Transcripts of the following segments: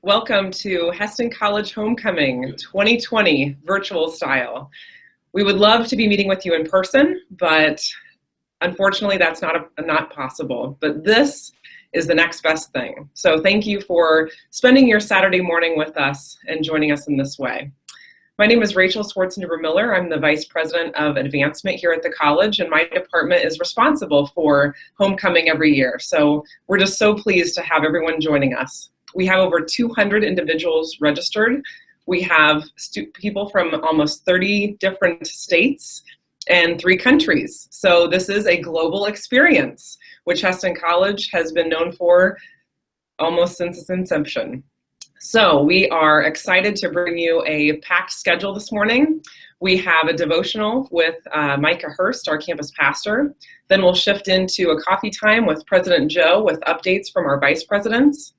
Welcome to Hesston College Homecoming 2020 virtual style. We would love to be meeting with you in person, but unfortunately that's not possible. But this is the next best thing. So thank you for spending your Saturday morning with us and joining us in this way. My name is Rachel Swartzendruber. I'm the Vice President of Advancement here at the college, and my department is responsible for homecoming every year. So we're just so pleased to have everyone joining us. We have over 200 individuals registered. We have people from almost 30 different states and 3 countries. So this is a global experience, which Hesston College has been known for almost since its inception. So we are excited to bring you a packed schedule this morning. We have a devotional with Micah Hurst, our campus pastor. Then we'll shift into a coffee time with President Joe with updates from our vice presidents.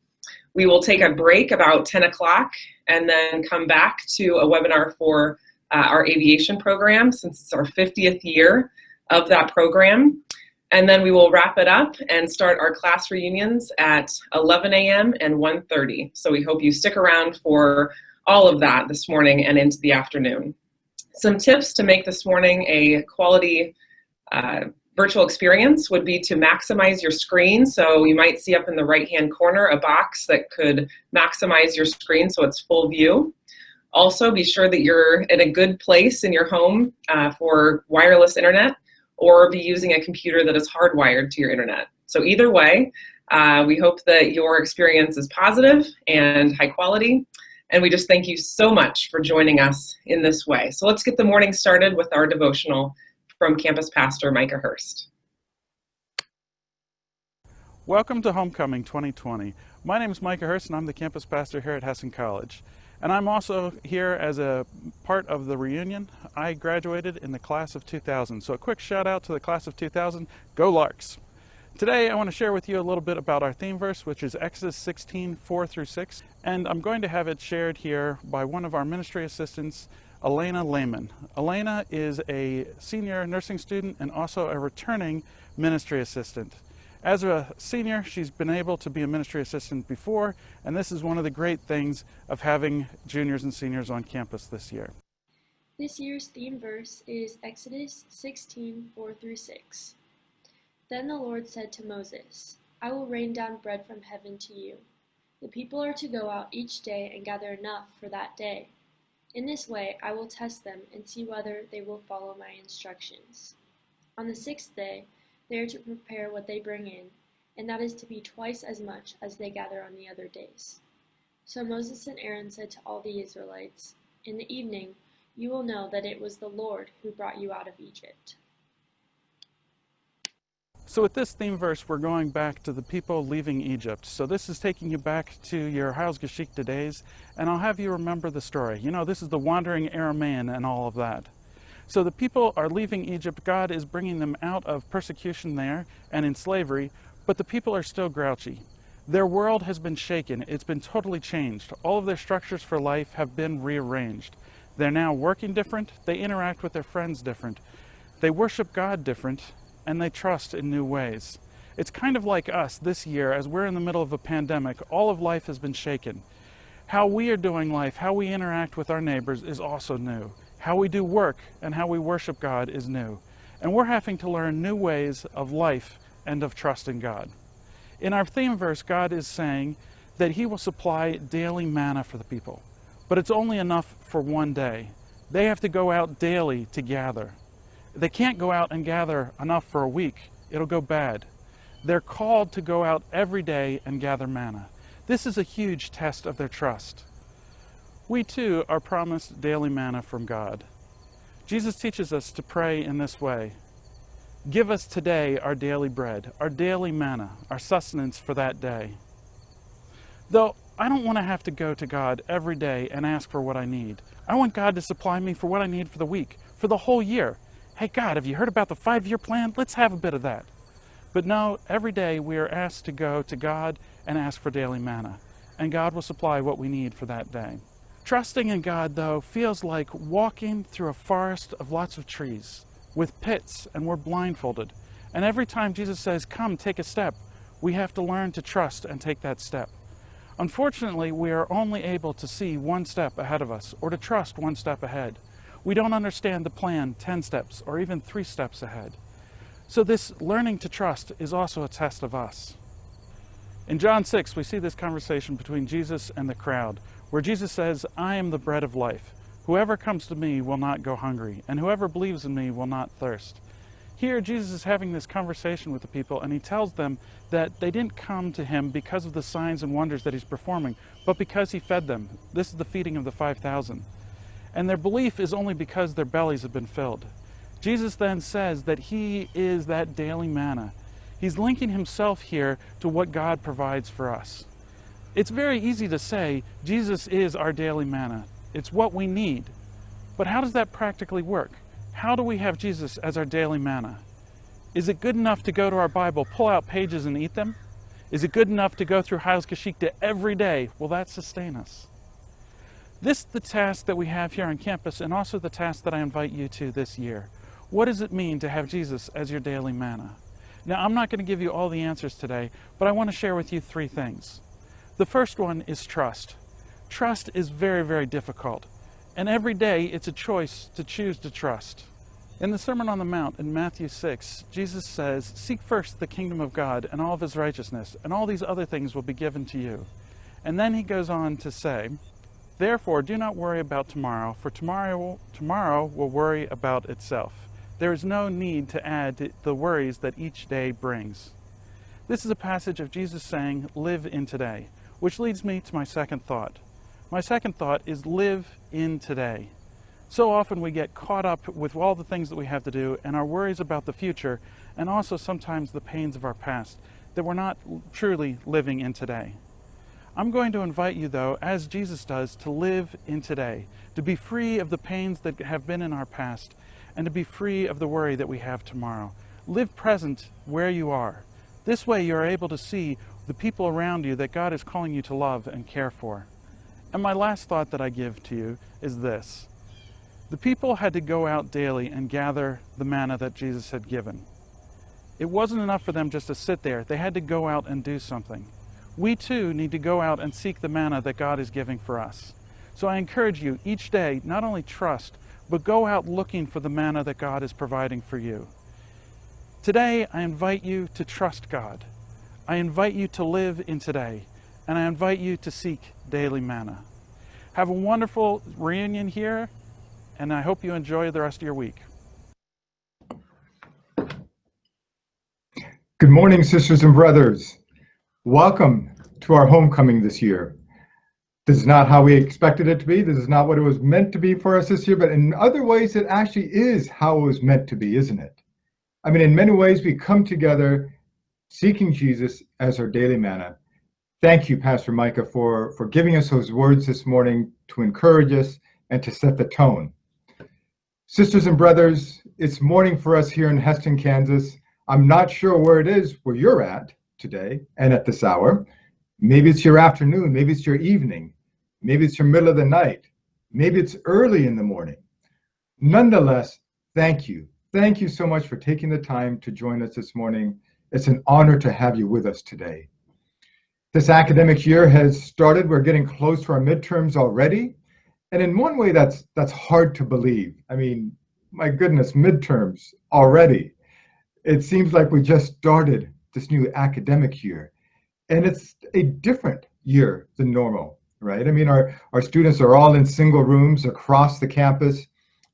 We will take a break about 10 o'clock and then come back to a webinar for our aviation program, since it's our 50th year of that program. And then we will wrap it up and start our class reunions at 11 a.m. and 1:30. So we hope you stick around for all of that this morning and into the afternoon. Some tips to make this morning a quality virtual experience would be to maximize your screen. So you might see up in the right-hand corner a box that could maximize your screen so it's full view. Also, be sure that you're in a good place in your home for wireless internet, or be using a computer that is hardwired to your internet. So either way, we hope that your experience is positive and high quality, and we just thank you so much for joining us in this way. So let's get the morning started with our devotional from Campus Pastor Micah Hurst. Welcome to Homecoming 2020. My name is Micah Hurst, and I'm the campus pastor here at Hesston College. And I'm also here as a part of the reunion. I graduated in the class of 2000. So a quick shout out to the class of 2000. Go Larks! Today I want to share with you a little bit about our theme verse, which is Exodus 16, 4 through 6. And I'm going to have it shared here by one of our ministry assistants, Elena Lehman. Elena is a senior nursing student and also a returning ministry assistant. As a senior, she's been able to be a ministry assistant before, and this is one of the great things of having juniors and seniors on campus this year. This year's theme verse is Exodus 16, 4 through 6. Then the Lord said to Moses, I will rain down bread from heaven to you. The people are to go out each day and gather enough for that day. In this way I will test them and see whether they will follow my instructions. On the 6th day, they are to prepare what they bring in, and that is to be twice as much as they gather on the other days. So Moses and Aaron said to all the Israelites, In the evening you will know that it was the Lord who brought you out of Egypt. So with this theme verse, we're going back to the people leaving Egypt. So this is taking you back to your Heils Geschichte days, and I'll have you remember the story. You know, this is the wandering Aramaean and all of that. So the people are leaving Egypt. God is bringing them out of persecution there and in slavery, but the people are still grouchy. Their world has been shaken. It's been totally changed. All of their structures for life have been rearranged. They're now working different. They interact with their friends different. They worship God different, and they trust in new ways. It's kind of like us this year, as we're in the middle of a pandemic. All of life has been shaken. How we are doing life, how we interact with our neighbors is also new. How we do work and how we worship God is new. And we're having to learn new ways of life and of trust in God. In our theme verse, God is saying that He will supply daily manna for the people. But it's only enough for one day. They have to go out daily to gather. They can't go out and gather enough for a week. It'll go bad. They're called to go out every day and gather manna. This is a huge test of their trust. We too are promised daily manna from God. Jesus teaches us to pray in this way. Give us today our daily bread, our daily manna, our sustenance for that day. Though I don't want to have to go to God every day and ask for what I need. I want God to supply me for what I need for the week, for the whole year. Hey God, have you heard about the 5-year plan? Let's have a bit of that. But no, every day we are asked to go to God and ask for daily manna, and God will supply what we need for that day. Trusting in God, though, feels like walking through a forest of lots of trees with pits, and we're blindfolded. And every time Jesus says, come, take a step, we have to learn to trust and take that step. Unfortunately, we are only able to see one step ahead of us, or to trust one step ahead. We don't understand the plan 10 steps or even 3 steps ahead. So this learning to trust is also a test of us. In John 6, we see this conversation between Jesus and the crowd, where Jesus says, "I am the bread of life. Whoever comes to me will not go hungry, and whoever believes in me will not thirst." Here, Jesus is having this conversation with the people, and he tells them that they didn't come to him because of the signs and wonders that he's performing, but because he fed them. This is the feeding of the 5,000. And their belief is only because their bellies have been filled. Jesus then says that he is that daily manna. He's linking himself here to what God provides for us. It's very easy to say, Jesus is our daily manna. It's what we need. But how does that practically work? How do we have Jesus as our daily manna? Is it good enough to go to our Bible, pull out pages and eat them? Is it good enough to go through Heilsgeschichte every day? Will that sustain us? This is the task that we have here on campus, and also the task that I invite you to this year. What does it mean to have Jesus as your daily manna? Now, I'm not going to give you all the answers today, but I want to share with you 3 things. The first one is trust. Trust is very, very difficult. And every day it's a choice to choose to trust. In the Sermon on the Mount in Matthew 6, Jesus says, "Seek first the kingdom of God and all of his righteousness, and all these other things will be given to you." And then he goes on to say, "Therefore do not worry about tomorrow, for tomorrow will worry about itself. There is no need to add to the worries that each day brings." This is a passage of Jesus saying, live in today, which leads me to my second thought. My second thought is live in today. So often we get caught up with all the things that we have to do and our worries about the future, and also sometimes the pains of our past, that we're not truly living in today. I'm going to invite you, though, as Jesus does, to live in today, to be free of the pains that have been in our past, and to be free of the worry that we have tomorrow. Live present where you are. This way you're able to see the people around you that God is calling you to love and care for. And my last thought that I give to you is this. The people had to go out daily and gather the manna that Jesus had given. It wasn't enough for them just to sit there. They had to go out and do something. We too need to go out and seek the manna that God is giving for us. So I encourage you each day, not only trust, but go out looking for the manna that God is providing for you. Today, I invite you to trust God. I invite you to live in today, and I invite you to seek daily manna. Have a wonderful reunion here, and I hope you enjoy the rest of your week. Good morning, sisters and brothers. Welcome to our homecoming this year. This is not how we expected it to be. This is not what it was meant to be for us this year, but in other ways, it actually is how it was meant to be, isn't it? I mean, in many ways, we come together seeking Jesus as our daily manna. Thank you, Pastor Micah, for giving us those words this morning to encourage us and to set the tone. Sisters and brothers, it's morning for us here in Heston, Kansas. I'm not sure where it is where you're at today and at this hour. Maybe it's your afternoon, maybe it's your evening, maybe it's your middle of the night, maybe it's early in the morning. Nonetheless, thank you. Thank you so much for taking the time to join us this morning. It's an honor to have you with us today. This academic year has started. We're getting close to our midterms already. And in one way, that's hard to believe. I mean, my goodness, midterms already. It seems like we just started this new academic year. And it's a different year than normal, right? I mean, our students are all in single rooms across the campus.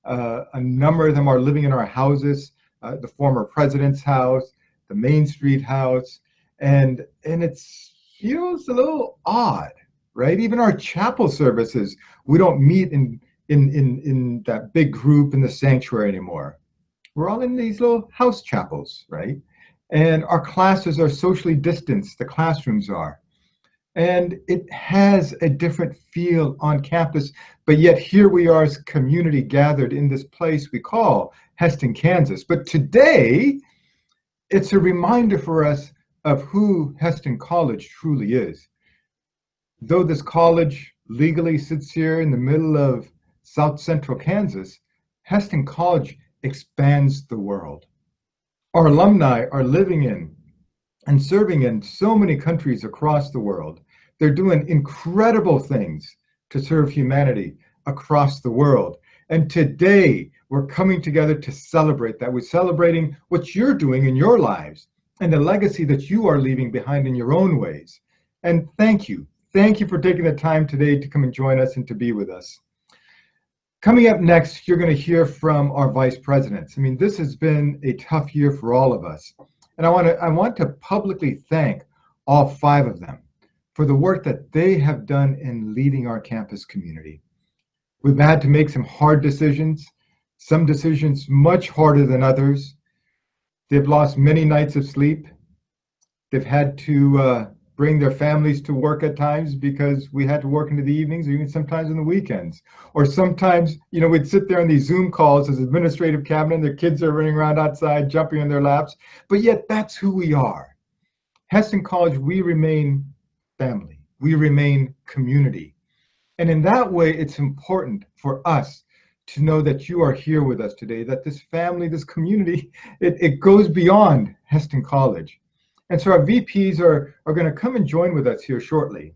A number of them are living in our houses, the former president's house, the Main Street house. And it feels a little odd, right? Even our chapel services, we don't meet in that big group in the sanctuary anymore. We're all in these little house chapels, right? And our classes are socially distanced, the classrooms are. And it has a different feel on campus, but yet here we are as community gathered in this place we call Heston, Kansas. But today, it's a reminder for us of who Heston College truly is. Though this college legally sits here in the middle of South Central Kansas, Heston College expands the world. Our alumni are living in and serving in so many countries across the world. They're doing incredible things to serve humanity across the world. And today, we're coming together to celebrate that. We're celebrating what you're doing in your lives and the legacy that you are leaving behind in your own ways. And thank you. Thank you for taking the time today to come and join us and to be with us. Coming up next, you're going to hear from our vice presidents. I mean, this has been a tough year for all of us. And I want to publicly thank all 5 of them for the work that they have done in leading our campus community. We've had to make some hard decisions, some decisions much harder than others. They've lost many nights of sleep. They've had to bring their families to work at times because we had to work into the evenings or even sometimes on the weekends. Or sometimes, we'd sit there on these Zoom calls as administrative cabinet and their kids are running around outside, jumping in their laps. But yet that's who we are. Hesston College, we remain family. We remain community. And in that way, it's important for us to know that you are here with us today, that this family, this community, it goes beyond Hesston College. And so our VPs are going to come and join with us here shortly.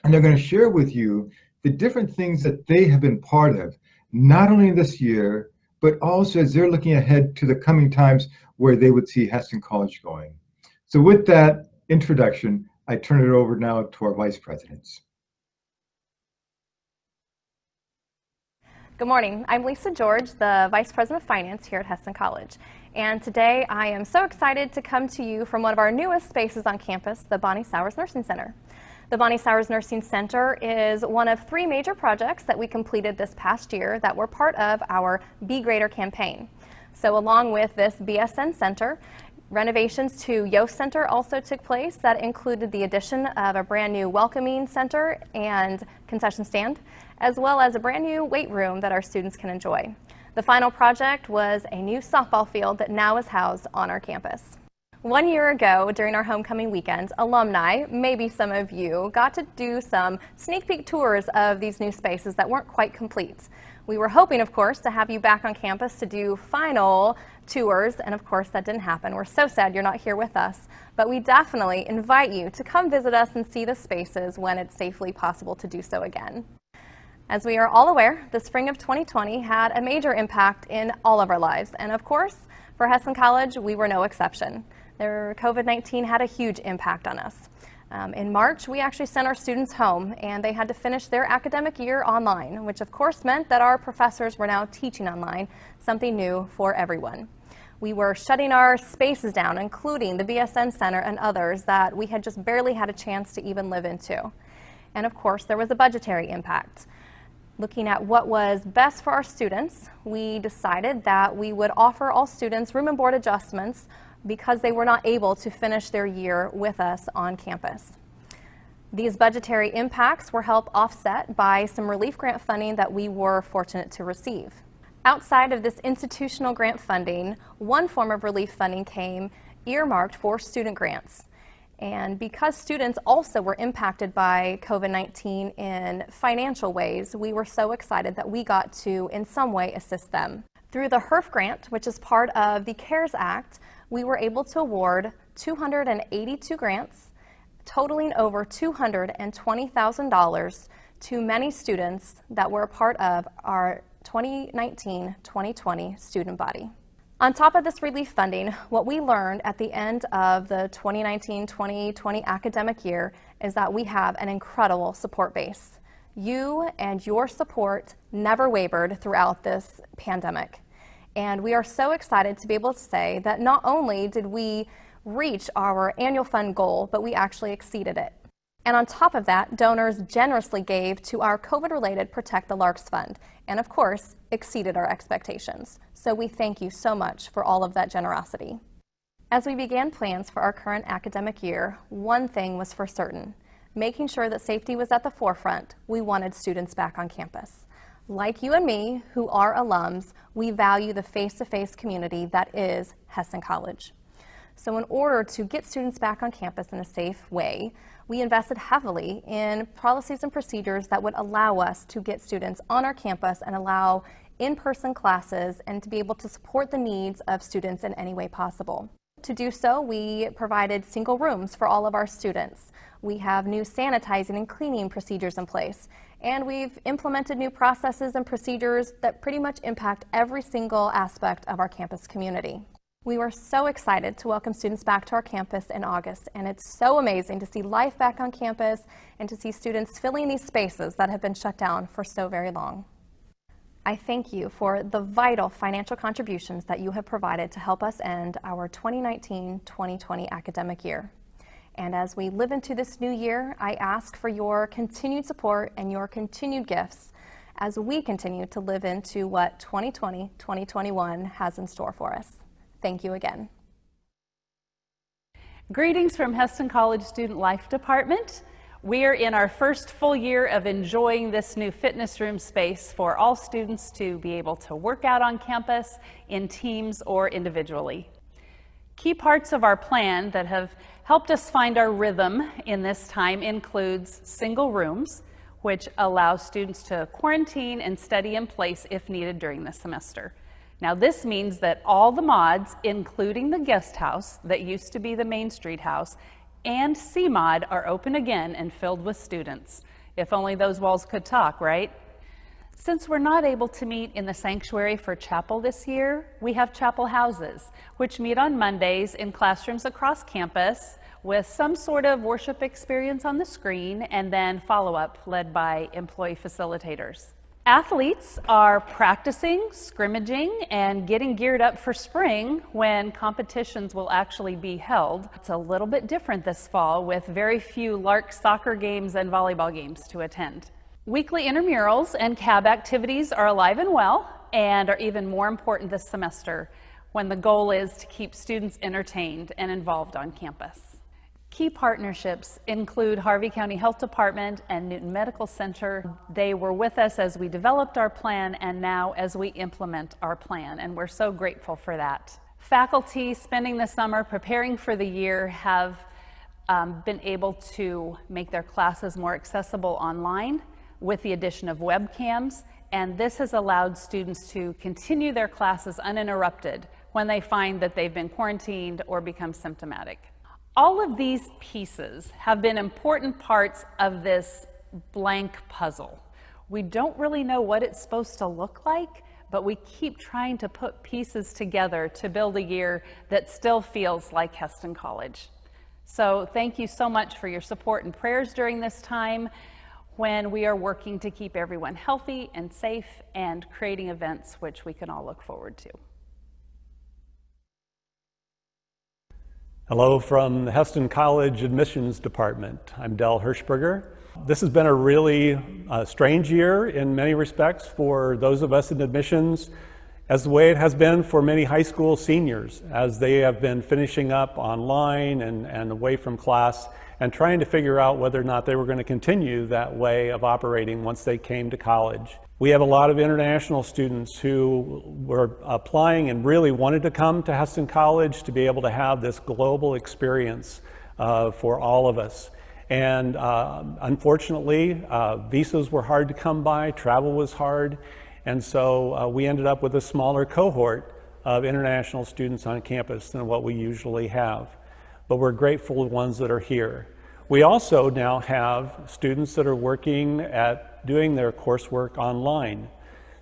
And they're going to share with you the different things that they have been part of, not only this year, but also as they're looking ahead to the coming times where they would see Hesston College going. So with that introduction, I turn it over now to our vice presidents. Good morning. I'm Lisa George, the Vice President of Finance here at Hesston College. And today I am so excited to come to you from one of our newest spaces on campus, the Bonnie Sowers Nursing Center. The Bonnie Sowers Nursing Center is one of 3 major projects that we completed this past year that were part of our Be Greater campaign. So along with this BSN Center, renovations to Yost Center also took place that included the addition of a brand new welcoming center and concession stand, as well as a brand new weight room that our students can enjoy. The final project was a new softball field that now is housed on our campus. 1 year ago, during our homecoming weekend, alumni, maybe some of you, got to do some sneak peek tours of these new spaces that weren't quite complete. We were hoping, of course, to have you back on campus to do final tours, and of course that didn't happen. We're so sad you're not here with us, but we definitely invite you to come visit us and see the spaces when it's safely possible to do so again. As we are all aware, the spring of 2020 had a major impact in all of our lives, and of course, for Hesston College, we were no exception. COVID-19 had a huge impact on us. In March, we actually sent our students home, and they had to finish their academic year online, which of course meant that our professors were now teaching online, something new for everyone. We were shutting our spaces down, including the BSN Center and others that we had just barely had a chance to even live into. And of course, there was a budgetary impact. Looking at what was best for our students, we decided that we would offer all students room and board adjustments because they were not able to finish their year with us on campus. These budgetary impacts were helped offset by some relief grant funding that we were fortunate to receive. Outside of this institutional grant funding, one form of relief funding came earmarked for student grants. And because students also were impacted by COVID-19 in financial ways, we were so excited that we got to, in some way, assist them. Through the HERF grant, which is part of the CARES Act, we were able to award 282 grants, totaling over $220,000 to many students that were a part of our 2019-2020 student body. On top of this relief funding, what we learned at the end of the 2019-2020 academic year is that we have an incredible support base. You and your support never wavered throughout this pandemic. And we are so excited to be able to say that not only did we reach our annual fund goal, but we actually exceeded it. And on top of that, donors generously gave to our COVID-related Protect the Larks Fund, and of course, exceeded our expectations. So we thank you so much for all of that generosity. As we began plans for our current academic year, one thing was for certain: making sure that safety was at the forefront. We wanted students back on campus. Like you and me, who are alums, we value the face-to-face community that is Hesston College. So in order to get students back on campus in a safe way, we invested heavily in policies and procedures that would allow us to get students on our campus and allow in-person classes and to be able to support the needs of students in any way possible. To do so, we provided single rooms for all of our students. We have new sanitizing and cleaning procedures in place, and we've implemented new processes and procedures that pretty much impact every single aspect of our campus community. We were so excited to welcome students back to our campus in August, and it's so amazing to see life back on campus and to see students filling these spaces that have been shut down for so very long. I thank you for the vital financial contributions that you have provided to help us end our 2019-2020 academic year. And as we live into this new year, I ask for your continued support and your continued gifts as we continue to live into what 2020-2021 has in store for us. Thank you again. Greetings from Hesston College Student Life Department. We are in our first full year of enjoying this new fitness room space for all students to be able to work out on campus in teams or individually. Key parts of our plan that have helped us find our rhythm in this time includes single rooms, which allow students to quarantine and study in place if needed during the semester. Now this means that all the mods, including the guest house that used to be the Main Street house, and C-Mod are open again and filled with students. If only those walls could talk, right? Since we're not able to meet in the sanctuary for chapel this year, we have chapel houses, which meet on Mondays in classrooms across campus with some sort of worship experience on the screen and then follow-up led by employee facilitators. Athletes are practicing, scrimmaging, and getting geared up for spring when competitions will actually be held. It's a little bit different this fall with very few Lark soccer games and volleyball games to attend. Weekly intramurals and CAB activities are alive and well and are even more important this semester when the goal is to keep students entertained and involved on campus. Key partnerships include Harvey County Health Department and Newton Medical Center. They were with us as we developed our plan and now as we implement our plan, and we're so grateful for that. Faculty spending the summer preparing for the year have been able to make their classes more accessible online with the addition of webcams, and this has allowed students to continue their classes uninterrupted when they find that they've been quarantined or become symptomatic. All of these pieces have been important parts of this blank puzzle. We don't really know what it's supposed to look like, but we keep trying to put pieces together to build a year that still feels like Hesston College. So thank you so much for your support and prayers during this time when we are working to keep everyone healthy and safe and creating events which we can all look forward to. Hello from the Hesston College Admissions Department. I'm Bel Hershberger. This has been a really strange year in many respects for those of us in admissions, as the way it has been for many high school seniors as they have been finishing up online and away from class and trying to figure out whether or not they were going to continue that way of operating once they came to college. We have a lot of international students who were applying and really wanted to come to Hesston College to be able to have this global experience for all of us. And unfortunately, visas were hard to come by, travel was hard, and so we ended up with a smaller cohort of international students on campus than what we usually have. But we're grateful for the ones that are here. We also now have students that are working at doing their coursework online.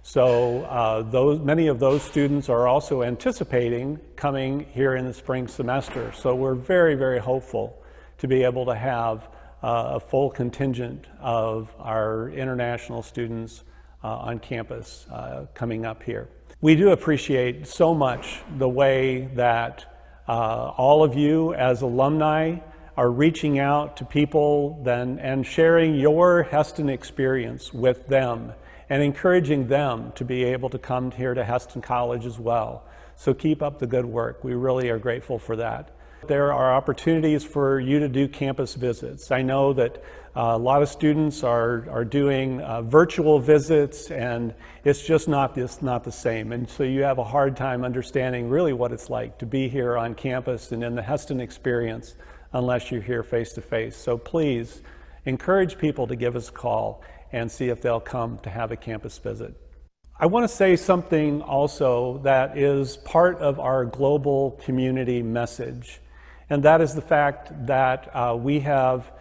So many of those students are also anticipating coming here in the spring semester. So we're very, very hopeful to be able to have a full contingent of our international students on campus coming up here. We do appreciate so much the way that all of you as alumni are reaching out to people and sharing your Hesston experience with them and encouraging them to be able to come here to Hesston College as well. So keep up the good work. We really are grateful for that. There are opportunities for you to do campus visits. I know that a lot of students are doing virtual visits, and it's just not the same. And so you have a hard time understanding really what it's like to be here on campus and in the Hesston experience unless you're here face to face. So please encourage people to give us a call and see if they'll come to have a campus visit. I want to say something also that is part of our global community message, and that is the fact that we have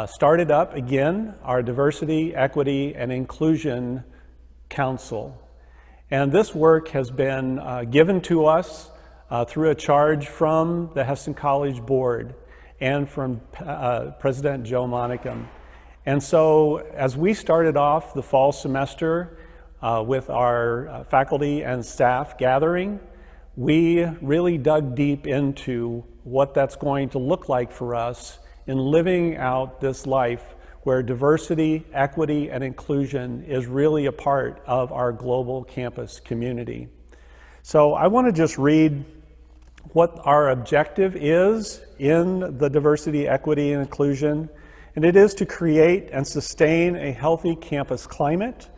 started up again our Diversity, Equity, and Inclusion Council. And this work has been given to us through a charge from the Hesston College Board and from President Manickam. And so as we started off the fall semester with our faculty and staff gathering, we really dug deep into what that's going to look like for us in living out this life where diversity, equity, and inclusion is really a part of our global campus community. So I want to just read what our objective is in the diversity, equity, and inclusion, and it is to create and sustain a healthy campus climate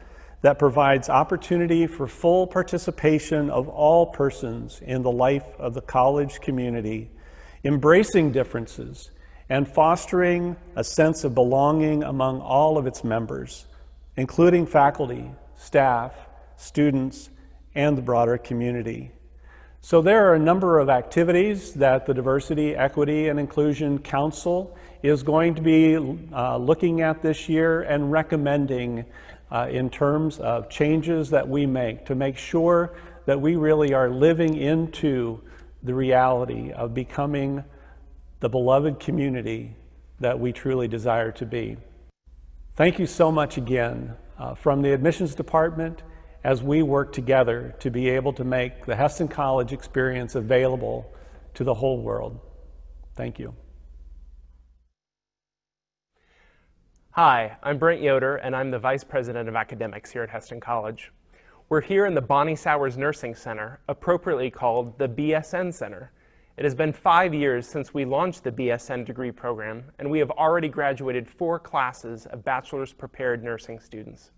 that provides opportunity for full participation of all persons in the life of the college community, embracing differences, and fostering a sense of belonging among all of its members, including faculty, staff, students, and the broader community. So there are a number of activities that the Diversity, Equity, and Inclusion Council is going to be looking at this year and recommending in terms of changes that we make to make sure that we really are living into the reality of becoming the beloved community that we truly desire to be. Thank you so much again from the admissions department as we work together to be able to make the Hesston College experience available to the whole world. Thank you. Hi, I'm Brent Yoder, and I'm the Vice President of Academics here at Hesston College. We're here in the Bonnie Sowers Nursing Center, appropriately called the BSN Center. It has been 5 years since we launched the BSN degree program, and we have already graduated 4 classes of bachelor's prepared nursing students.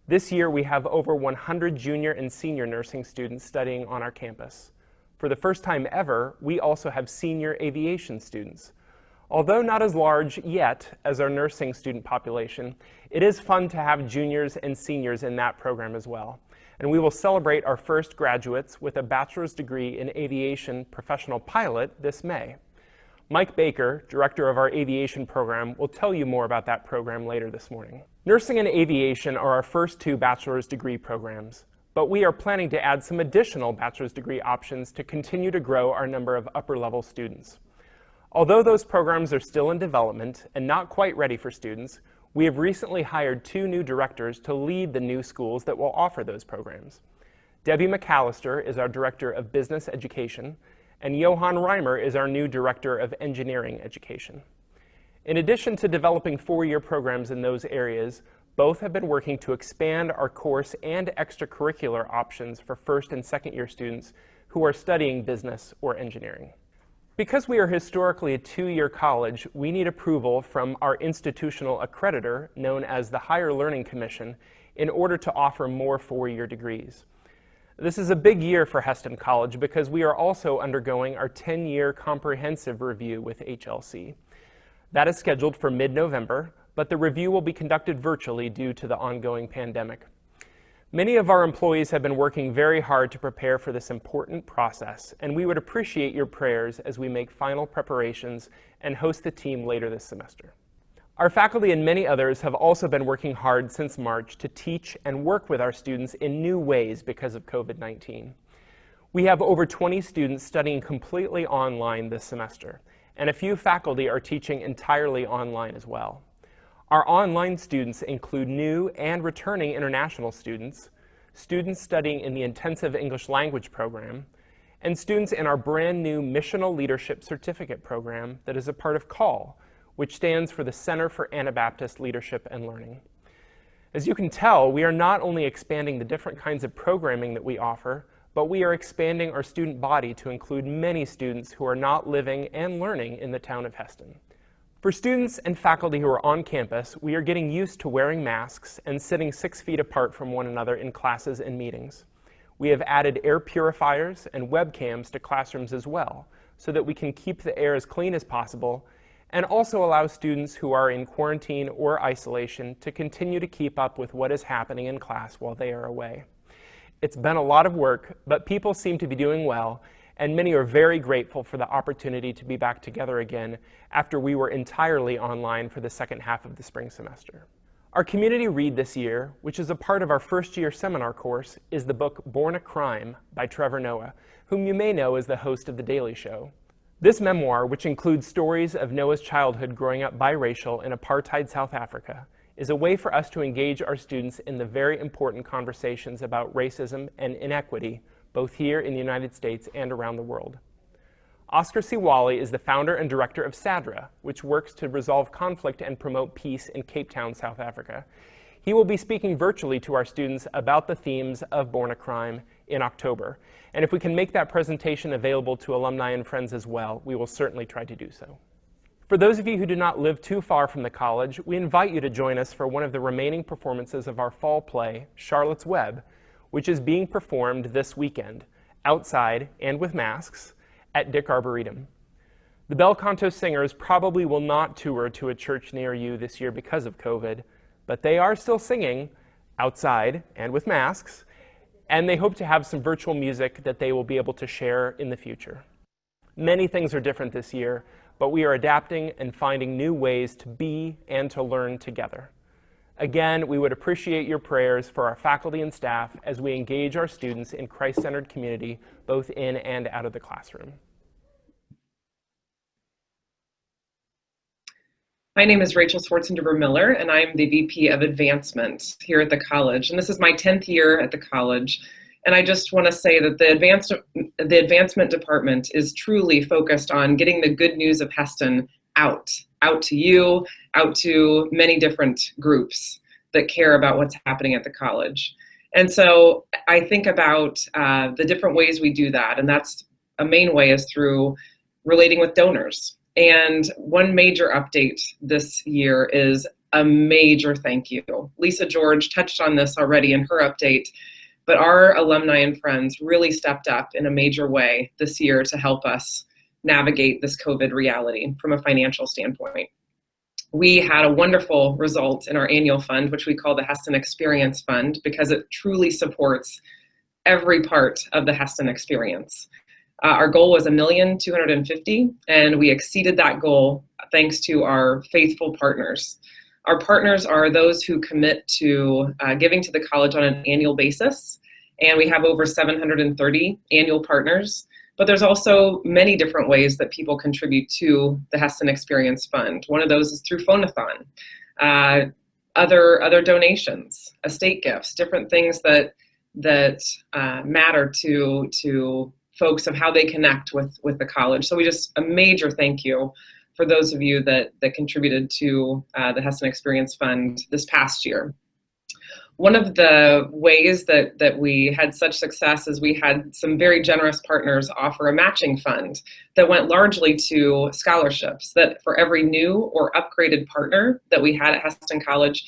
This year we have over 100 junior and senior nursing students studying on our campus. For the first time ever, we also have senior aviation students. Although not as large yet as our nursing student population, it is fun to have juniors and seniors in that program as well. And we will celebrate our first graduates with a bachelor's degree in aviation professional pilot this May. Mike Baker, director of our aviation program, will tell you more about that program later this morning. Nursing and aviation are our first 2 bachelor's degree programs, but we are planning to add some additional bachelor's degree options to continue to grow our number of upper-level students. Although those programs are still in development and not quite ready for students, we have recently hired 2 new directors to lead the new schools that will offer those programs. Debbie McAllister is our Director of Business Education, and Johan Reimer is our new Director of Engineering Education. In addition to developing 4-year programs in those areas, both have been working to expand our course and extracurricular options for first and second year students who are studying business or engineering. Because we are historically a 2-year college, we need approval from our institutional accreditor, known as the Higher Learning Commission, in order to offer more 4-year degrees. This is a big year for Hesston College because we are also undergoing our 10-year comprehensive review with HLC. That is scheduled for mid-November, but the review will be conducted virtually due to the ongoing pandemic. Many of our employees have been working very hard to prepare for this important process, and we would appreciate your prayers as we make final preparations and host the team later this semester. Our faculty and many others have also been working hard since March to teach and work with our students in new ways because of COVID-19. We have over 20 students studying completely online this semester, and a few faculty are teaching entirely online as well. Our online students include new and returning international students, students studying in the Intensive English Language program, and students in our brand new Missional Leadership Certificate program that is a part of CALL, which stands for the Center for Anabaptist Leadership and Learning. As you can tell, we are not only expanding the different kinds of programming that we offer, but we are expanding our student body to include many students who are not living and learning in the town of Hesston. For students and faculty who are on campus, we are getting used to wearing masks and sitting 6 feet apart from one another in classes and meetings. We have added air purifiers and webcams to classrooms as well, so that we can keep the air as clean as possible and also allow students who are in quarantine or isolation to continue to keep up with what is happening in class while they are away. It's been a lot of work, but people seem to be doing well, and many are very grateful for the opportunity to be back together again after we were entirely online for the second half of the spring semester. Our community read this year, which is a part of our first-year seminar course, is the book Born a Crime by Trevor Noah, whom you may know as the host of The Daily Show. This memoir, which includes stories of Noah's childhood growing up biracial in apartheid South Africa, is a way for us to engage our students in the very important conversations about racism and inequity, both here in the United States and around the world. Oscar C. Wally is the founder and director of SADRA, which works to resolve conflict and promote peace in Cape Town, South Africa. He will be speaking virtually to our students about the themes of Born a Crime in October. And if we can make that presentation available to alumni and friends as well, we will certainly try to do so. For those of you who do not live too far from the college, we invite you to join us for one of the remaining performances of our fall play, Charlotte's Web, which is being performed this weekend, outside and with masks, at Dick Arboretum. The Bel Canto Singers probably will not tour to a church near you this year because of COVID, but they are still singing outside and with masks, and they hope to have some virtual music that they will be able to share in the future. Many things are different this year, but we are adapting and finding new ways to be and to learn together. Again, we would appreciate your prayers for our faculty and staff as we engage our students in Christ-centered community, both in and out of the classroom. My name is Rachel Swartzendruber Miller, and I'm the VP of Advancement here at the college. And this is my 10th year at the college. And I just want to say that the advancement department is truly focused on getting the good news of Hesston out to you, out to many different groups that care about what's happening at the college. And so I think about the different ways we do that. And that's a main way is through relating with donors. And one major update this year is a major thank you. Lisa George touched on this already in her update, but our alumni and friends really stepped up in a major way this year to help us navigate this COVID reality from a financial standpoint. We had a wonderful result in our annual fund, which we call the Hesston Experience Fund, because it truly supports every part of the Hesston experience. Our goal was $1,250,000, and we exceeded that goal thanks to our faithful partners. Our partners are those who commit to giving to the college on an annual basis, and we have over 730 annual partners. But there's also many different ways that people contribute to the Hesston Experience Fund. One of those is through Phonathon, other donations, estate gifts, different things that matter to folks of how they connect with the college. So a major thank you for those of you that contributed to the Hesston Experience Fund this past year. One of the ways that we had such success is we had some very generous partners offer a matching fund that went largely to scholarships, that for every new or upgraded partner that we had at Hesston College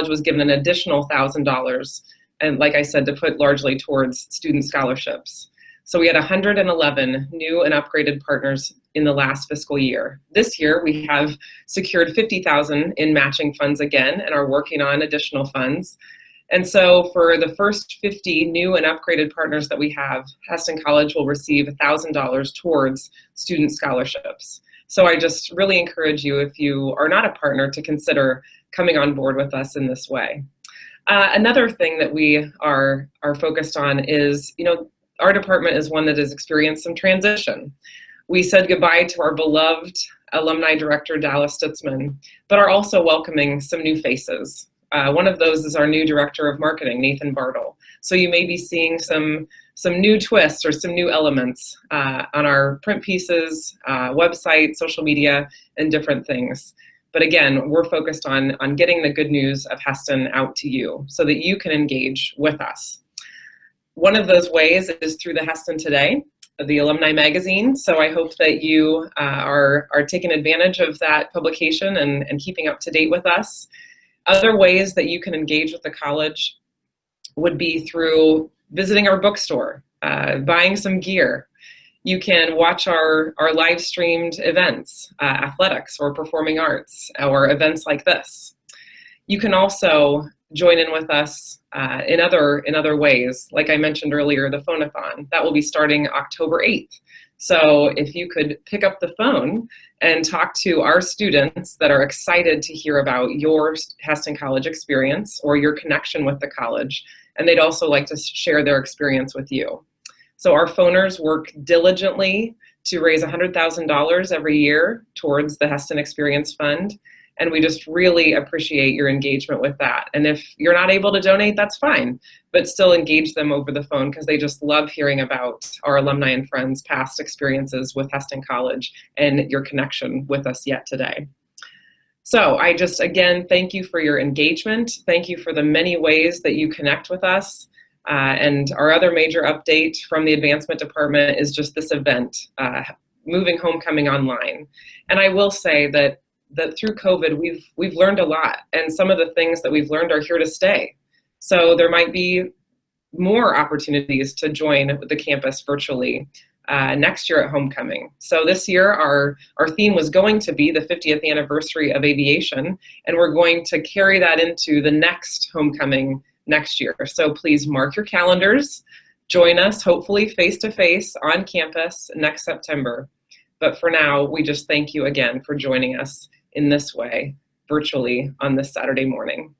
was given an additional $1,000, and like I said, to put largely towards student scholarships. So we had 111 new and upgraded partners in the last fiscal year. This year, we have secured $50,000 in matching funds again and are working on additional funds. And so for the first 50 new and upgraded partners that we have, Hesston College will receive $1,000 towards student scholarships. So I just really encourage you, if you are not a partner, to consider coming on board with us in this way. Another thing that we are focused on is, our department is one that has experienced some transition. We said goodbye to our beloved alumni director, Dallas Stutzman, but are also welcoming some new faces. One of those is our new director of marketing, Nathan Bartle. So you may be seeing some new twists or some new elements on our print pieces, website, social media, and different things. But again, we're focused on getting the good news of Hesston out to you so that you can engage with us. One of those ways is through the Hesston Today, the alumni magazine. So I hope that you are taking advantage of that publication and keeping up to date with us. Other ways that you can engage with the college would be through visiting our bookstore, buying some gear. You can watch our live streamed events, athletics or performing arts, or events like this. You can also join in with us in other ways. Like I mentioned earlier, the phone-a-thon, that will be starting October 8th. So if you could pick up the phone and talk to our students that are excited to hear about your Hesston College experience or your connection with the college, and they'd also like to share their experience with you. So our phoners work diligently to raise $100,000 every year towards the Hesston Experience Fund, and we just really appreciate your engagement with that. And if you're not able to donate, that's fine, but still engage them over the phone because they just love hearing about our alumni and friends' past experiences with Hesston College and your connection with us yet today. So I just, again, thank you for your engagement. Thank you for the many ways that you connect with us. And our other major update from the advancement department is just this event, moving homecoming online. And I will say that through COVID, we've learned a lot, and some of the things that we've learned are here to stay. So there might be more opportunities to join the campus virtually next year at homecoming. So this year, our theme was going to be the 50th anniversary of aviation, and we're going to carry that into the next homecoming next year. So please mark your calendars, join us, hopefully face-to-face on campus next September. But for now, we just thank you again for joining us in this way, virtually, on this Saturday morning.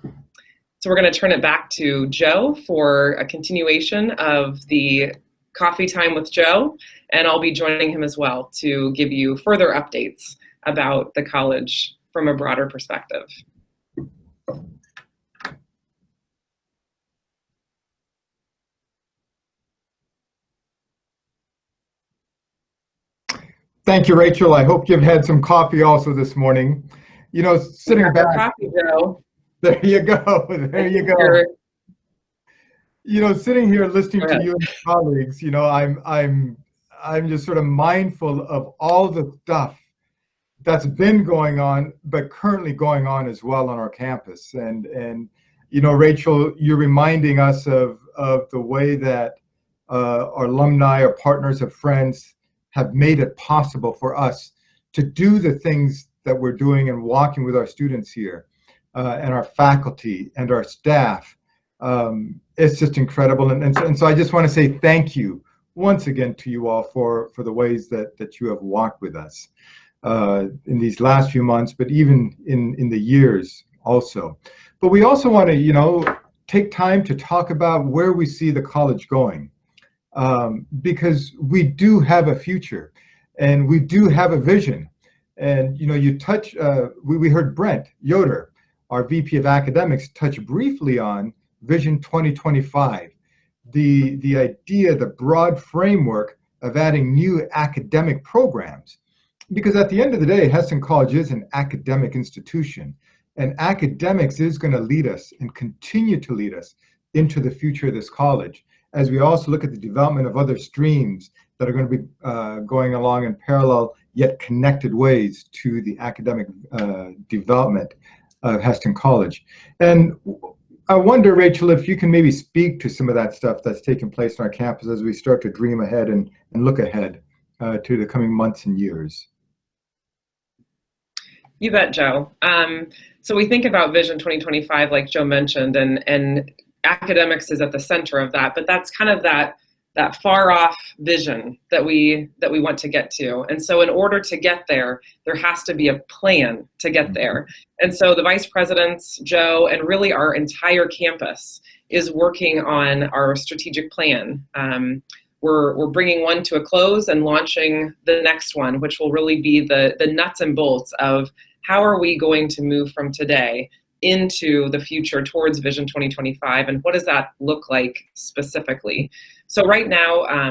So we're going to turn it back to Joe for a continuation of the Coffee Time with Joe, and I'll be joining him as well to give you further updates about the college from a broader perspective. Thank you, Rachel. I hope you've had some coffee also this morning. You know, sitting back. Coffee, Joe. There you go. There you go. You know, sitting here listening to you and colleagues, you know, I'm just sort of mindful of all the stuff that's been going on, but currently going on as well on our campus. And you know, Rachel, you're reminding us of the way that our alumni, our partners, our friends have made it possible for us to do the things that we're doing and walking with our students here and our faculty and our staff. It's just incredible. And so I just want to say thank you once again to you all for the ways that you have walked with us in these last few months, but even in the years also. But we also want to, you know, take time to talk about where we see the college going. Because we do have a future and we do have a vision. And, you know, we heard Brent Yoder, our VP of Academics, touch briefly on Vision 2025, the idea, the broad framework of adding new academic programs. Because at the end of the day, Hesston College is an academic institution, and academics is going to lead us and continue to lead us into the future of this college, as we also look at the development of other streams that are going to be going along in parallel yet connected ways to the academic development of Hesston College. And I wonder, Rachel, if you can maybe speak to some of that stuff that's taking place on our campus as we start to dream ahead and look ahead to the coming months and years. You bet, Joe. So we think about Vision 2025, like Joe mentioned, and academics is at the center of that, but that's kind of that far off vision that we want to get to. And so in order to get there, there has to be a plan to get there. And so the vice presidents, Joe, and really our entire campus is working on our strategic plan. We're bringing one to a close and launching the next one, which will really be the nuts and bolts of how are we going to move from today into the future towards Vision 2025, and what does that look like specifically? So right now,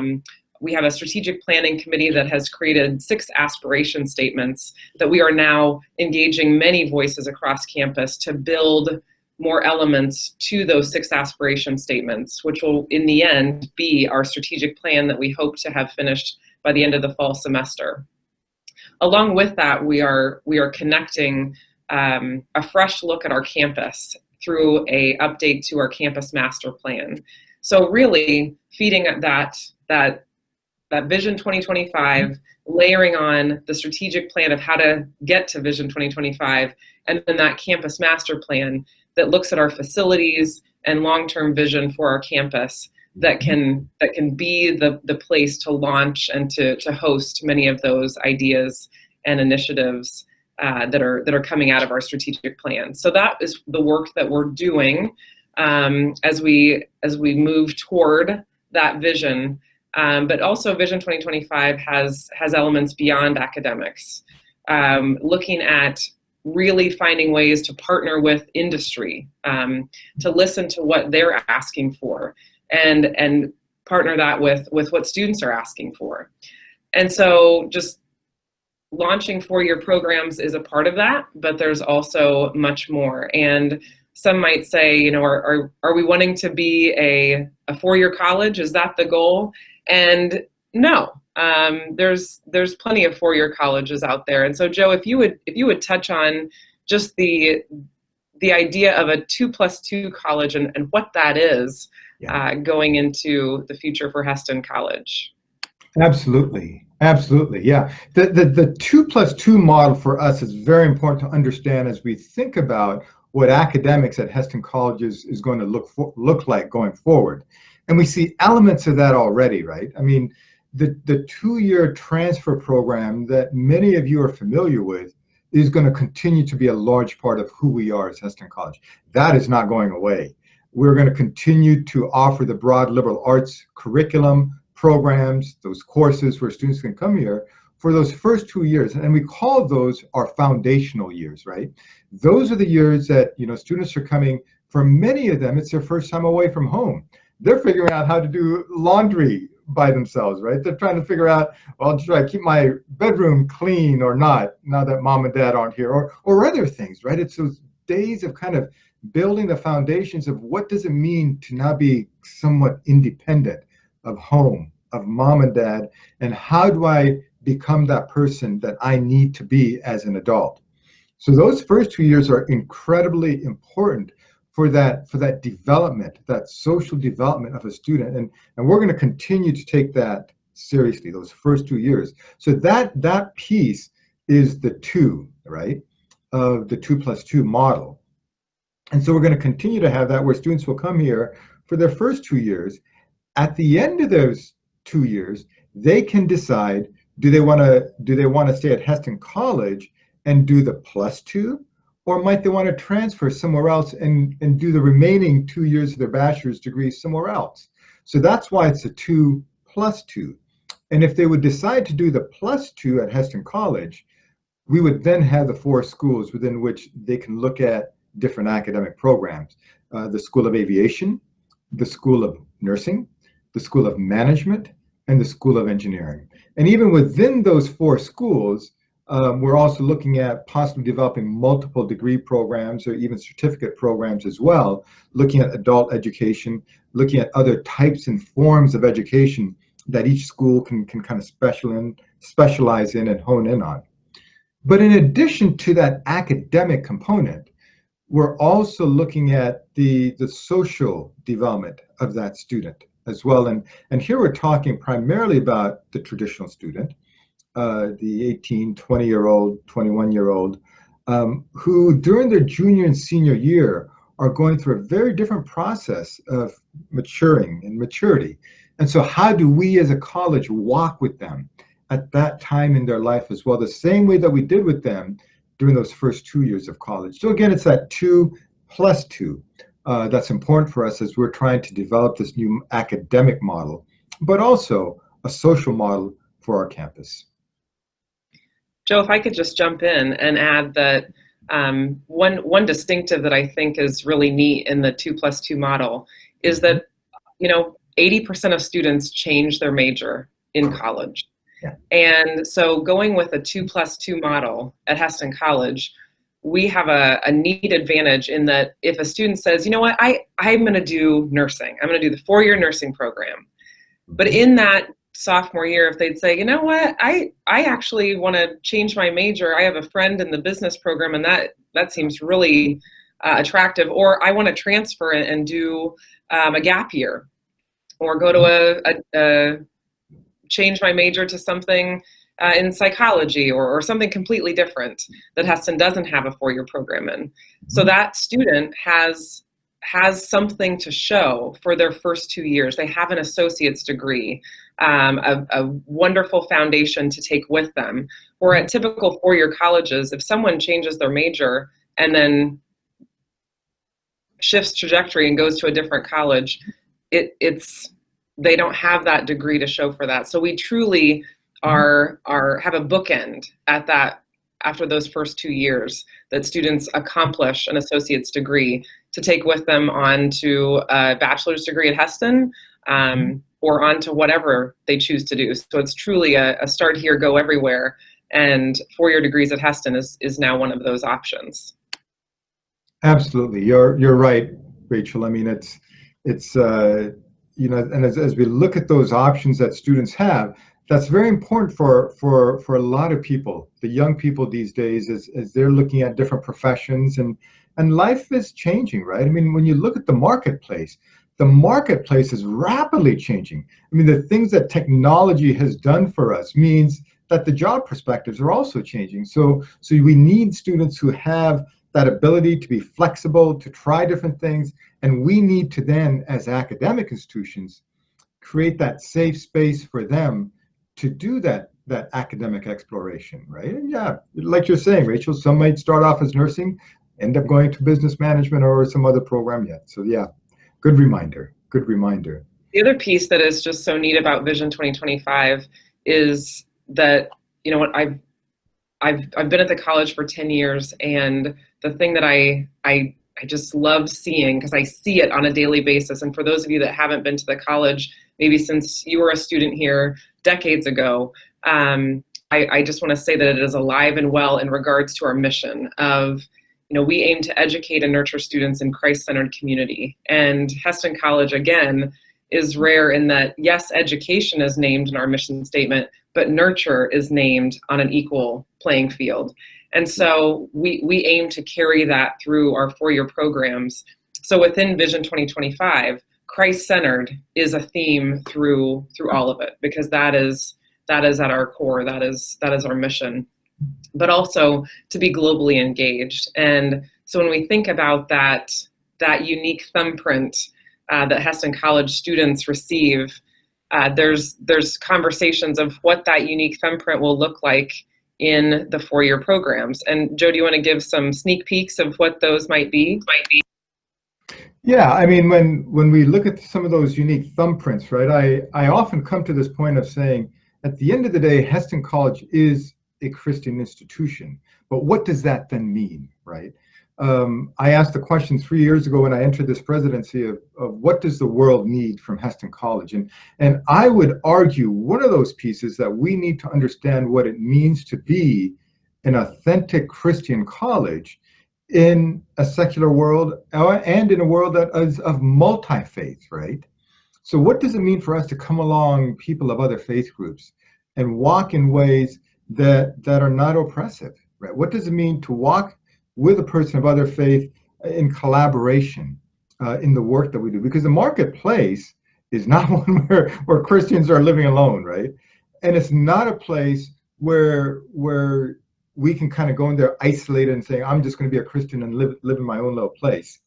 we have a strategic planning committee that has created 6 aspiration statements that we are now engaging many voices across campus to build more elements to those 6 aspiration statements, which will in the end be our strategic plan that we hope to have finished by the end of the fall semester. Along with that, we are connecting a fresh look at our campus through a update to our campus master plan. So really feeding that Vision 2025, layering on the strategic plan of how to get to Vision 2025, and then that campus master plan that looks at our facilities, and long-term vision for our campus that can be the place to launch and to host many of those ideas and initiatives that are coming out of our strategic plan. So that is the work that we're doing as we move toward that vision. But also Vision 2025 has elements beyond academics, looking at really finding ways to partner with industry, to listen to what they're asking for, and partner that with what students are asking for. And so just launching four-year programs is a part of that, but there's also much more. And some might say, you know, are we wanting to be a four-year college? Is that the goal? And no, there's plenty of four-year colleges out there. And so, Joe, if you would touch on just the idea of a 2+2 college and what that is, going into the future for Hesston College. Absolutely. Absolutely. Yeah. The 2+2 model for us is very important to understand as we think about what academics at Hesston College is going to look like going forward. And we see elements of that already, right? I mean, the 2-year transfer program that many of you are familiar with is going to continue to be a large part of who we are as Hesston College. That is not going away. We're going to continue to offer the broad liberal arts curriculum, programs, those courses where students can come here for those first 2 years. And we call those our foundational years, right? Those are the years that, you know, students are coming, for many of them, it's their first time away from home. They're figuring out how to do laundry by themselves, right? They're trying to figure out, well, should I keep my bedroom clean or not, now that mom and dad aren't here, or other things, right? It's those days of kind of building the foundations of what does it mean to now be somewhat independent of home, of mom and dad, and how do I become that person that I need to be as an adult? So those first 2 years are incredibly important for that development, that social development of a student. And we're going to continue to take that seriously, those first 2 years. So that piece is the 2, right, of the 2+2 model. And so we're going to continue to have that where students will come here for their first 2 years. At the end of those 2 years, they can decide, do they want to stay at Hesston College and do the +2, or might they want to transfer somewhere else and do the remaining 2 years of their bachelor's degree somewhere else? So that's why it's a 2+2. And if they would decide to do the +2 at Hesston College, we would then have the 4 schools within which they can look at different academic programs. The School of Aviation, the School of Nursing, the School of Management, and the School of Engineering. And even within those 4 schools, we're also looking at possibly developing multiple degree programs or even certificate programs as well, looking at adult education, looking at other types and forms of education that each school can kind of specialize in and hone in on. But in addition to that academic component, we're also looking at the social development of that student as well. And here we're talking primarily about the traditional student, the 18, 20-year-old, 21-year-old, who during their junior and senior year are going through a very different process of maturing and maturity. And so how do we as a college walk with them at that time in their life as well, the same way that we did with them during those first 2 years of college? So again, it's that 2+2 that's important for us as we're trying to develop this new academic model, but also a social model for our campus. Joe, if I could just jump in and add that one distinctive that I think is really neat in the 2+2 model is that, you know, 80% of students change their major in college. Yeah. And so going with a 2+2 model at Hesston College, we have a neat advantage in that if a student says, you know what, I'm going to do nursing, I'm going to do the 4-year nursing program. But in that sophomore year, if they'd say, you know what, I actually want to change my major, I have a friend in the business program and that seems really attractive, or I want to transfer and do a gap year, or go to a change my major to something in psychology or something completely different that Hesston doesn't have a 4-year program in. So that student has has something to show for their first 2 years. They have an associate's degree, a wonderful foundation to take with them. Or at typical four-year colleges, if someone changes their major and then shifts trajectory and goes to a different college, they don't have that degree to show for that. So we truly have a bookend at that after those first 2 years, that students accomplish an associate's degree to take with them on to a bachelor's degree at Hesston, or on to whatever they choose to do. So it's truly a start here, go everywhere. And four-year degrees at Hesston is now one of those options. Absolutely, you're right, Rachel. I mean, it's and as we look at those options that students have, that's very important for a lot of people, the young people these days, as they're looking at different professions, and life is changing, right? I mean, when you look at the marketplace is rapidly changing. I mean, the things that technology has done for us means that the job perspectives are also changing. So we need students who have that ability to be flexible, to try different things, and we need to then, as academic institutions, create that safe space for them to do that academic exploration, right? And yeah, like you're saying, Rachel, some might start off as nursing, end up going to business management or some other program yet. So yeah, good reminder. The other piece that is just so neat about Vision 2025 is that, you know what, I've been at the college for 10 years, and the thing that I just love seeing, because I see it on a daily basis, and for those of you that haven't been to the college, maybe since you were a student here decades ago, I just want to say that it is alive and well in regards to our mission of, you know, we aim to educate and nurture students in Christ-centered community. And Hesston College, again, is rare in that, yes, education is named in our mission statement, but nurture is named on an equal playing field. And so we aim to carry that through our four-year programs. So within Vision 2025, Christ-centered is a theme through all of it, because that is at our core, that is our mission, but also to be globally engaged. And so when we think about that unique thumbprint that Hesston College students receive, there's conversations of what that unique thumbprint will look like in the four-year programs. And Joe, do you want to give some sneak peeks of what those might be? Yeah, I mean, when we look at some of those unique thumbprints, right, I often come to this point of saying, at the end of the day, Hesston College is a Christian institution, but what does that then mean, right? I asked the question 3 years ago when I entered this presidency of what does the world need from Hesston College? And I would argue one of those pieces that we need to understand what it means to be an authentic Christian college in a secular world and in a world that is of multi-faith, right? So what does it mean for us to come along people of other faith groups and walk in ways that are not oppressive, right? What does it mean to walk with a person of other faith in collaboration in the work that we do? Because the marketplace is not one where Christians are living alone, right? And it's not a place where we can kind of go in there isolated and say, I'm just going to be a Christian and live in my own little place.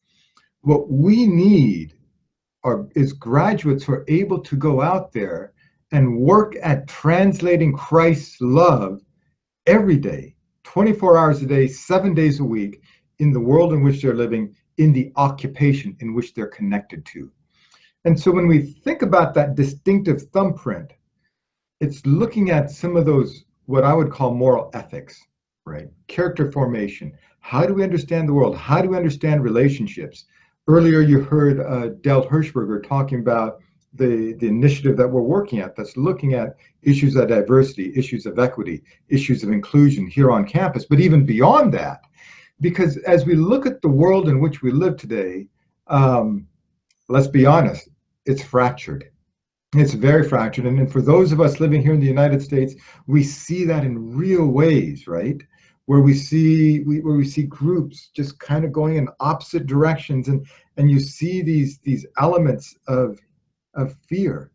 What we need is graduates who are able to go out there and work at translating Christ's love every day, 24 hours a day, 7 days a week, in the world in which they're living, in the occupation in which they're connected to. And so when we think about that distinctive thumbprint, it's looking at some of those, what I would call moral ethics, right? Character formation. How do we understand the world? How do we understand relationships? Earlier, you heard Del Hershberger talking about the initiative that we're working at that's looking at issues of diversity, issues of equity, issues of inclusion here on campus, but even beyond that. Because as we look at the world in which we live today, let's be honest, it's fractured. It's very fractured. And for those of us living here in the United States, we see that in real ways, right? Where we see groups just kind of going in opposite directions, and you see these elements of fear,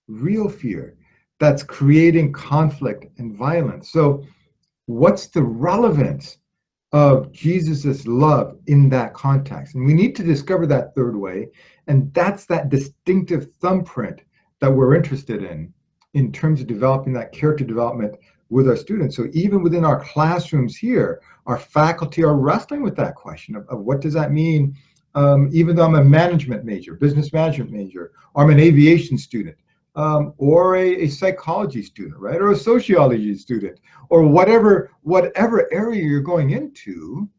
real fear, that's creating conflict and violence. So what's the relevance of Jesus's love in that context. And we need to discover that third way. And that's that distinctive thumbprint that we're interested in terms of developing that character development with our students. So even within our classrooms here, our faculty are wrestling with that question of what does that mean, even though I'm a management major, business management major, or I'm an aviation student, or a psychology student, right, or a sociology student, or whatever area you're going into.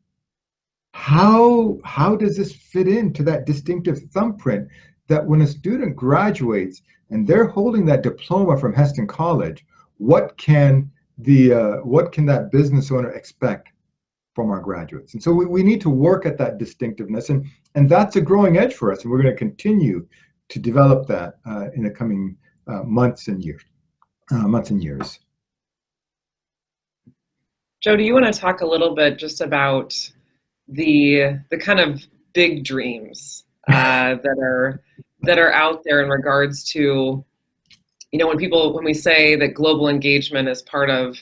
How does this fit into that distinctive thumbprint that when a student graduates and they're holding that diploma from Hesston College, what can that business owner expect from our graduates? And so we need to work at that distinctiveness, and that's a growing edge for us, and we're going to continue to develop that in the coming months and years. Joe, do you want to talk a little bit just about the kind of big dreams that are out there in regards to, when we say that global engagement is part of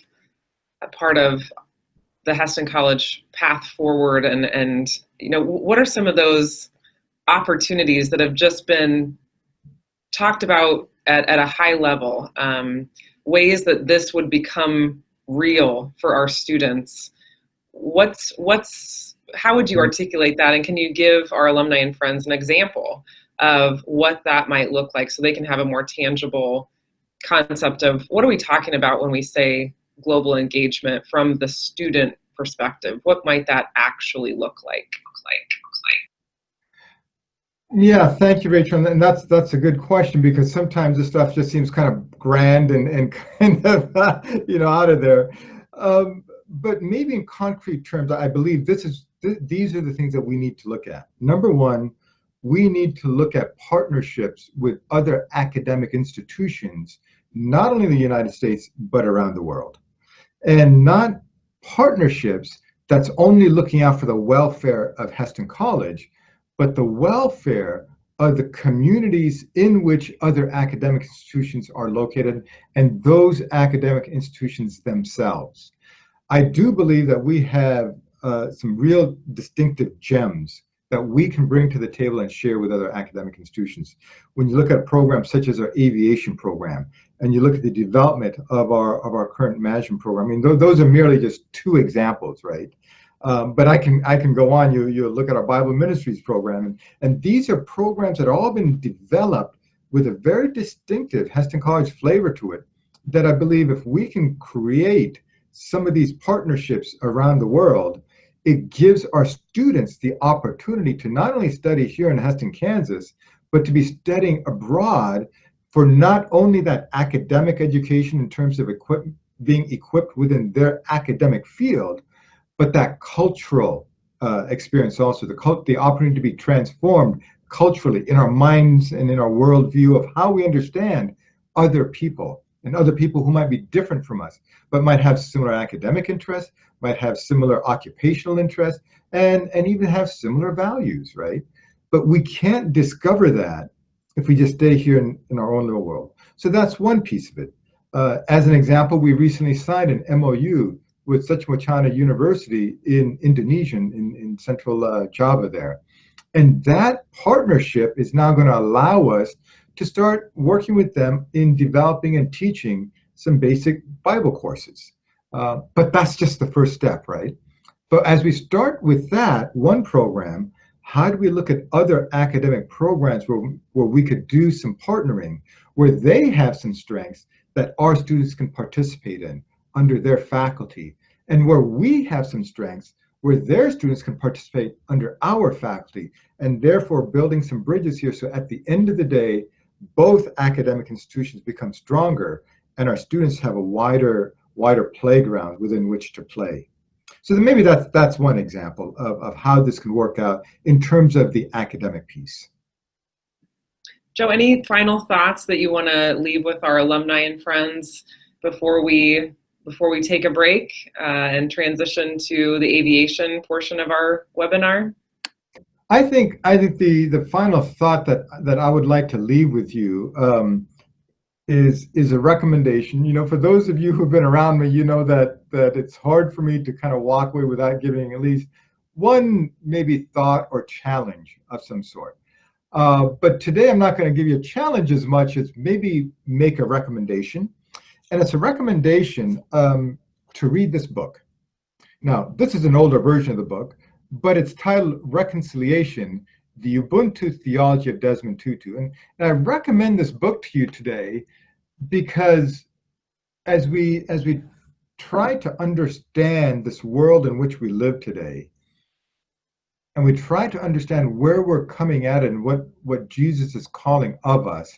the Hesston College path forward, and what are some of those opportunities that have just been talked about at a high level, ways that this would become real for our students? How would you articulate that, and can you give our alumni and friends an example of what that might look like so they can have a more tangible concept of what are we talking about when we say global engagement from the student perspective? What might that actually look like? Yeah, thank you, Rachel. And that's a good question, because sometimes this stuff just seems kind of grand and kind of out of there. But maybe in concrete terms, I believe these are the things that we need to look at. Number one, we need to look at partnerships with other academic institutions, not only in the United States, but around the world. And not partnerships that's only looking out for the welfare of Hesston College, but the welfare of the communities in which other academic institutions are located and those academic institutions themselves. I do believe that we have some real distinctive gems that we can bring to the table and share with other academic institutions. When you look at programs such as our aviation program, and you look at the development of our current management program, I mean, those are merely just two examples, right? But I can go on. You look at our Bible Ministries program, and these are programs that have all been developed with a very distinctive Hesston College flavor to it, that I believe if we can create some of these partnerships around the world, it gives our students the opportunity to not only study here in Hesston, Kansas, but to be studying abroad for not only that academic education in terms of being equipped within their academic field, but that cultural experience also, the opportunity to be transformed culturally in our minds and in our worldview of how we understand other people and other people who might be different from us, but might have similar academic interests, might have similar occupational interests, and even have similar values, right? But we can't discover that if we just stay here in our own little world. So that's one piece of it. As an example, we recently signed an MOU with Suchmuchana University in Indonesia, in central Java there. And that partnership is now going to allow us to start working with them in developing and teaching some basic Bible courses. But that's just the first step, right? But as we start with that one program, how do we look at other academic programs where we could do some partnering, where they have some strengths that our students can participate in under their faculty, and where we have some strengths where their students can participate under our faculty, and therefore building some bridges here so at the end of the day, both academic institutions become stronger and our students have a wider playground within which to play. So then maybe that's one example of how this can work out in terms of the academic piece. Joe, any final thoughts that you want to leave with our alumni and friends before we take a break and transition to the aviation portion of our webinar? I think the final thought that I would like to leave with you is a recommendation. You know, for those of you who've been around me, you know that it's hard for me to kind of walk away without giving at least one maybe thought or challenge of some sort. But today I'm not going to give you a challenge as much as maybe make a recommendation. And it's a recommendation to read this book. Now, this is an older version of the book, but it's titled Reconciliation, the Ubuntu Theology of Desmond Tutu. And I recommend this book to you today because as we try to understand this world in which we live today, and we try to understand where we're coming at it and what Jesus is calling of us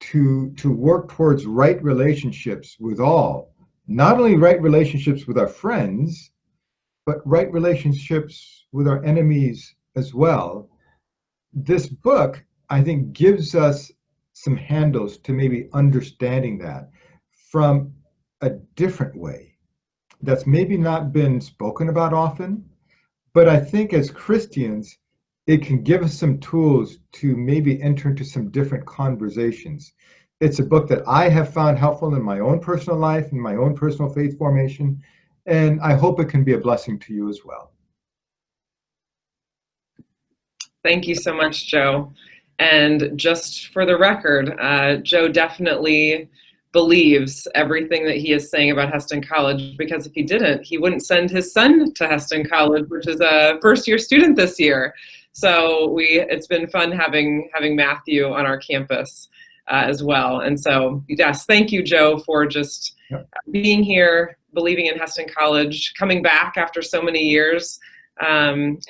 to work towards right relationships with all, not only right relationships with our friends, but right relationships with our enemies as well. This book, I think, gives us some handles to maybe understanding that from a different way that's maybe not been spoken about often, but I think as Christians, it can give us some tools to maybe enter into some different conversations. It's a book that I have found helpful in my own personal life, in my own personal faith formation, and I hope it can be a blessing to you as well. Thank you so much, Joe. And just for the record, Joe definitely believes everything that he is saying about Hesston College, because if he didn't, he wouldn't send his son to Hesston College, which is a first-year student this year. So it's been fun having Matthew on our campus as well. And so, yes, thank you, Joe, for just being here, believing in Hesston College, coming back after so many years. And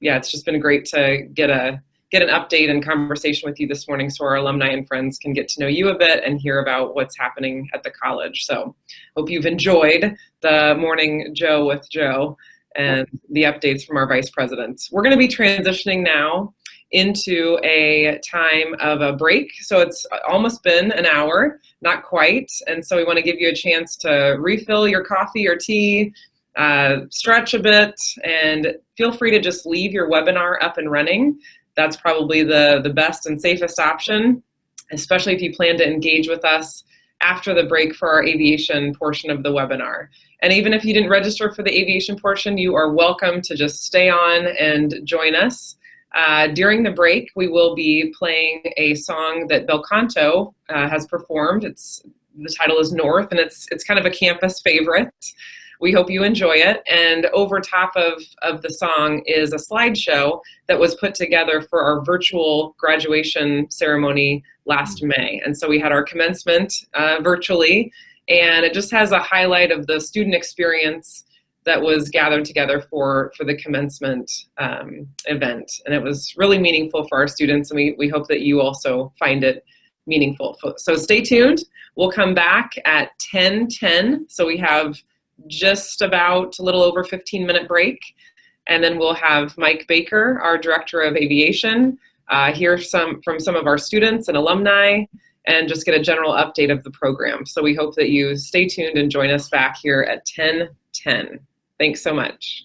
yeah, it's just been great to get an update and conversation with you this morning so our alumni and friends can get to know you a bit and hear about what's happening at the college. So hope you've enjoyed the Morning Joe with Joe and the updates from our vice presidents. We're going to be transitioning now into a time of a break. So it's almost been an hour, not quite. And so we want to give you a chance to refill your coffee or tea, stretch a bit, and feel free to just leave your webinar up and running. That's probably the best and safest option, especially if you plan to engage with us after the break for our aviation portion of the webinar. And even if you didn't register for the aviation portion, you are welcome to just stay on and join us. During the break, we will be playing a song that Bel Canto has performed. The title is North, and it's kind of a campus favorite. We hope you enjoy it. And over top of the song is a slideshow that was put together for our virtual graduation ceremony last May. And so we had our commencement virtually, and it just has a highlight of the student experience that was gathered together for the commencement event. And it was really meaningful for our students, and we hope that you also find it meaningful. So stay tuned. We'll come back at 10:10. So we have just about a little over 15-minute break. And then we'll have Mike Baker, our Director of Aviation, hear from some of our students and alumni, and just get a general update of the program. So we hope that you stay tuned and join us back here at 10:10. Thanks so much.